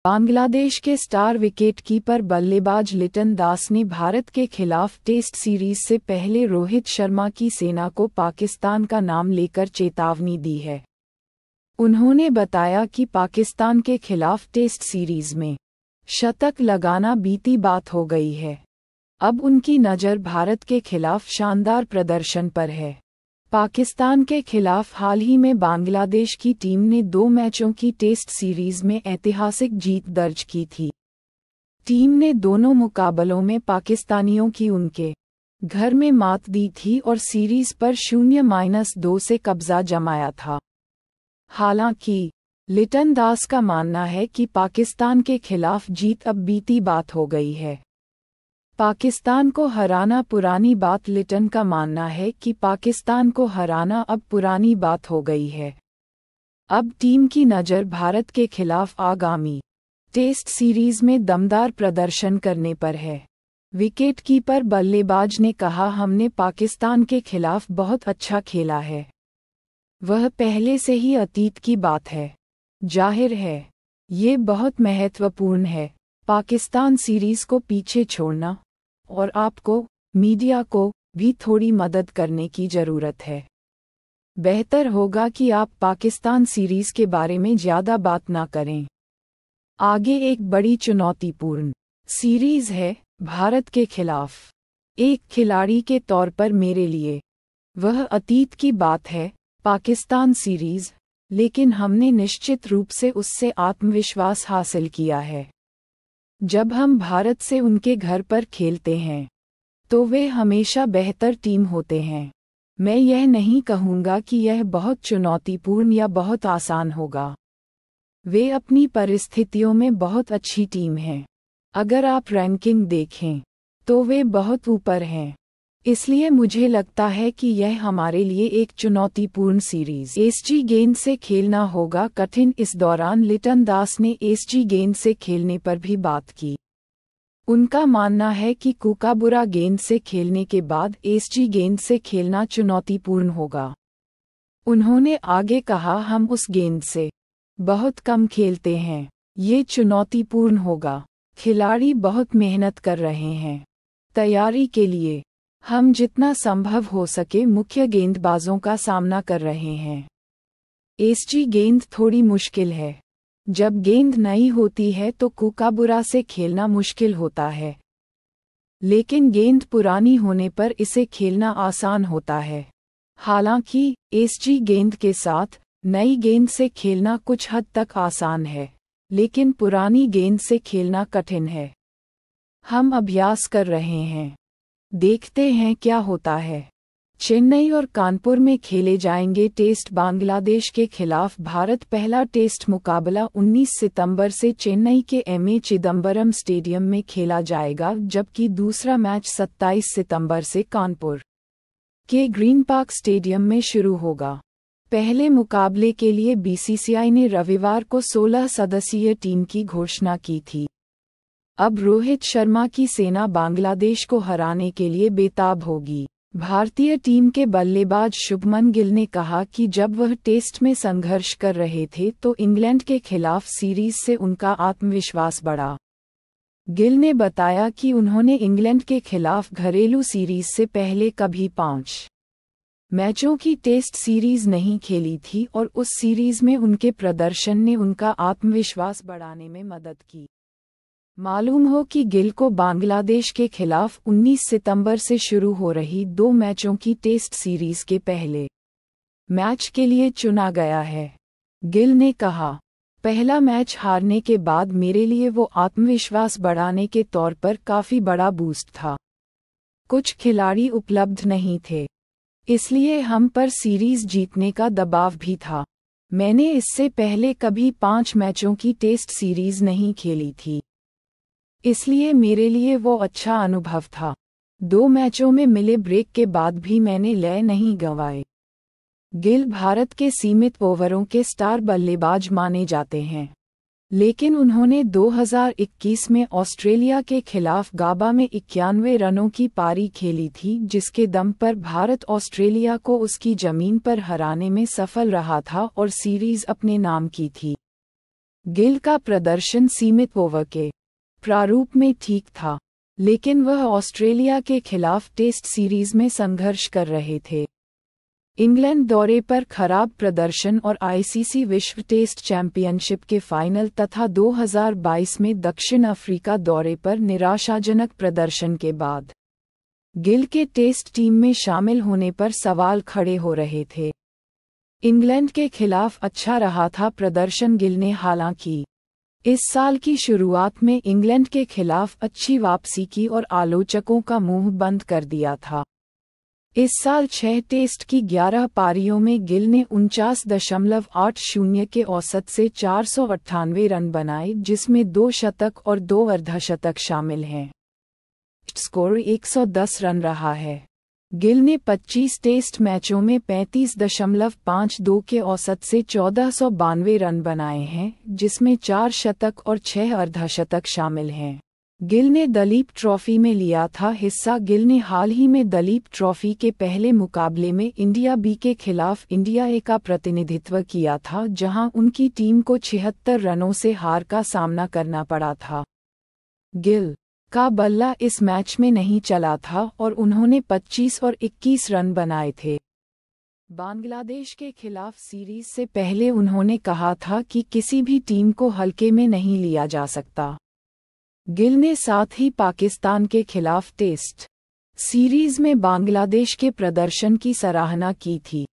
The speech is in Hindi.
बांग्लादेश के स्टार विकेटकीपर बल्लेबाज लिटन दास ने भारत के खिलाफ टेस्ट सीरीज से पहले रोहित शर्मा की सेना को पाकिस्तान का नाम लेकर चेतावनी दी है। उन्होंने बताया कि पाकिस्तान के खिलाफ टेस्ट सीरीज में शतक लगाना बीती बात हो गई है। अब उनकी नज़र भारत के खिलाफ शानदार प्रदर्शन पर है। पाकिस्तान के खिलाफ हाल ही में बांग्लादेश की टीम ने 2 मैचों की टेस्ट सीरीज में ऐतिहासिक जीत दर्ज की थी। टीम ने दोनों मुकाबलों में पाकिस्तानियों की उनके घर में मात दी थी और सीरीज पर 0-2 से कब्जा जमाया था। हालांकि लिटन दास का मानना है कि पाकिस्तान के खिलाफ जीत अब बीती बात हो गई है। पाकिस्तान को हराना पुरानी बात। लिटन का मानना है कि पाकिस्तान को हराना अब पुरानी बात हो गई है। अब टीम की नज़र भारत के खिलाफ आगामी टेस्ट सीरीज में दमदार प्रदर्शन करने पर है। विकेटकीपर बल्लेबाज ने कहा, हमने पाकिस्तान के खिलाफ बहुत अच्छा खेला है। वह पहले से ही अतीत की बात है। जाहिर है ये बहुत महत्वपूर्ण है पाकिस्तान सीरीज को पीछे छोड़ना, और आपको मीडिया को भी थोड़ी मदद करने की ज़रूरत है। बेहतर होगा कि आप पाकिस्तान सीरीज के बारे में ज़्यादा बात ना करें। आगे एक बड़ी चुनौतीपूर्ण सीरीज है भारत के खिलाफ। एक खिलाड़ी के तौर पर मेरे लिए वह अतीत की बात है पाकिस्तान सीरीज, लेकिन हमने निश्चित रूप से उससे आत्मविश्वास हासिल किया है। जब हम भारत से उनके घर पर खेलते हैं तो वे हमेशा बेहतर टीम होते हैं। मैं यह नहीं कहूँगा कि यह बहुत चुनौतीपूर्ण या बहुत आसान होगा। वे अपनी परिस्थितियों में बहुत अच्छी टीम हैं। अगर आप रैंकिंग देखें तो वे बहुत ऊपर हैं। इसलिए मुझे लगता है कि यह हमारे लिए एक चुनौतीपूर्ण सीरीज। एसजी गेंद से खेलना होगा कठिन। इस दौरान लिटन दास ने एसजी गेंद से खेलने पर भी बात की। उनका मानना है कि कूकाबुरा गेंद से खेलने के बाद एसजी गेंद से खेलना चुनौतीपूर्ण होगा। उन्होंने आगे कहा, हम उस गेंद से बहुत कम खेलते हैं। ये चुनौतीपूर्ण होगा। खिलाड़ी बहुत मेहनत कर रहे हैं। तैयारी के लिए हम जितना संभव हो सके मुख्य गेंदबाजों का सामना कर रहे हैं। एसजी गेंद थोड़ी मुश्किल है। जब गेंद नई होती है तो कूकाबुरा से खेलना मुश्किल होता है, लेकिन गेंद पुरानी होने पर इसे खेलना आसान होता है। हालांकि एसजी गेंद के साथ नई गेंद से खेलना कुछ हद तक आसान है, लेकिन पुरानी गेंद से खेलना कठिन है। हम अभ्यास कर रहे हैं, देखते हैं क्या होता है। चेन्नई और कानपुर में खेले जाएंगे टेस्ट। बांग्लादेश के खिलाफ भारत पहला टेस्ट मुकाबला 19 सितंबर से चेन्नई के एमए चिदंबरम स्टेडियम में खेला जाएगा, जबकि दूसरा मैच 27 सितंबर से कानपुर के ग्रीन पार्क स्टेडियम में शुरू होगा। पहले मुकाबले के लिए बीसीसीआई ने रविवार को 16 सदस्यीय टीम की घोषणा की थी। अब रोहित शर्मा की सेना बांग्लादेश को हराने के लिए बेताब होगी। भारतीय टीम के बल्लेबाज शुभमन गिल ने कहा कि जब वह टेस्ट में संघर्ष कर रहे थे तो इंग्लैंड के खिलाफ सीरीज से उनका आत्मविश्वास बढ़ा। गिल ने बताया कि उन्होंने इंग्लैंड के खिलाफ घरेलू सीरीज से पहले कभी 5 मैचों की टेस्ट सीरीज नहीं खेली थी और उस सीरीज में उनके प्रदर्शन ने उनका आत्मविश्वास बढ़ाने में मदद की। मालूम हो कि गिल को बांग्लादेश के खिलाफ 19 सितंबर से शुरू हो रही 2 मैचों की टेस्ट सीरीज के पहले मैच के लिए चुना गया है। गिल ने कहा, पहला मैच हारने के बाद मेरे लिए वो आत्मविश्वास बढ़ाने के तौर पर काफ़ी बड़ा बूस्ट था। कुछ खिलाड़ी उपलब्ध नहीं थे, इसलिए हम पर सीरीज जीतने का दबाव भी था। मैंने इससे पहले कभी 5 मैचों की टेस्ट सीरीज नहीं खेली थी, इसलिए मेरे लिए वो अच्छा अनुभव था। 2 मैचों में मिले ब्रेक के बाद भी मैंने लय नहीं गंवाए। गिल भारत के सीमित ओवरों के स्टार बल्लेबाज माने जाते हैं, लेकिन उन्होंने 2021 में ऑस्ट्रेलिया के खिलाफ गाबा में 91 रनों की पारी खेली थी, जिसके दम पर भारत ऑस्ट्रेलिया को उसकी जमीन पर हराने में सफल रहा था और सीरीज अपने नाम की थी। गिल का प्रदर्शन सीमित ओवर के प्रारूप में ठीक था, लेकिन वह ऑस्ट्रेलिया के खिलाफ टेस्ट सीरीज में संघर्ष कर रहे थे। इंग्लैंड दौरे पर खराब प्रदर्शन और आईसीसी विश्व टेस्ट चैंपियनशिप के फाइनल तथा 2022 में दक्षिण अफ्रीका दौरे पर निराशाजनक प्रदर्शन के बाद गिल के टेस्ट टीम में शामिल होने पर सवाल खड़े हो रहे थे। इंग्लैंड के खिलाफ अच्छा रहा था प्रदर्शन गिल ने हालांकि इस साल की शुरुआत में इंग्लैंड के खिलाफ अच्छी वापसी की और आलोचकों का मुंह बंद कर दिया था। इस साल 6 टेस्ट की 11 पारियों में गिल ने 49.80 के औसत से 498 रन बनाए, जिसमें 2 शतक और 2 अर्धशतक शामिल हैं। स्कोर 110 रन रहा है। गिल ने 25 टेस्ट मैचों में 35.52 के औसत से 1492 रन बनाए हैं, जिसमें 4 शतक और 6 अर्धशतक शामिल हैं। गिल ने दलीप ट्रॉफी में लिया था हिस्सा। गिल ने हाल ही में दलीप ट्रॉफी के पहले मुकाबले में इंडिया बी के खिलाफ इंडिया ए का प्रतिनिधित्व किया था, जहां उनकी टीम को 76 रनों से हार का सामना करना पड़ा था। गिल का बल्ला इस मैच में नहीं चला था और उन्होंने 25 और 21 रन बनाए थे। बांग्लादेश के खिलाफ सीरीज से पहले उन्होंने कहा था कि किसी भी टीम को हल्के में नहीं लिया जा सकता। गिल ने साथ ही पाकिस्तान के खिलाफ टेस्ट सीरीज में बांग्लादेश के प्रदर्शन की सराहना की थी।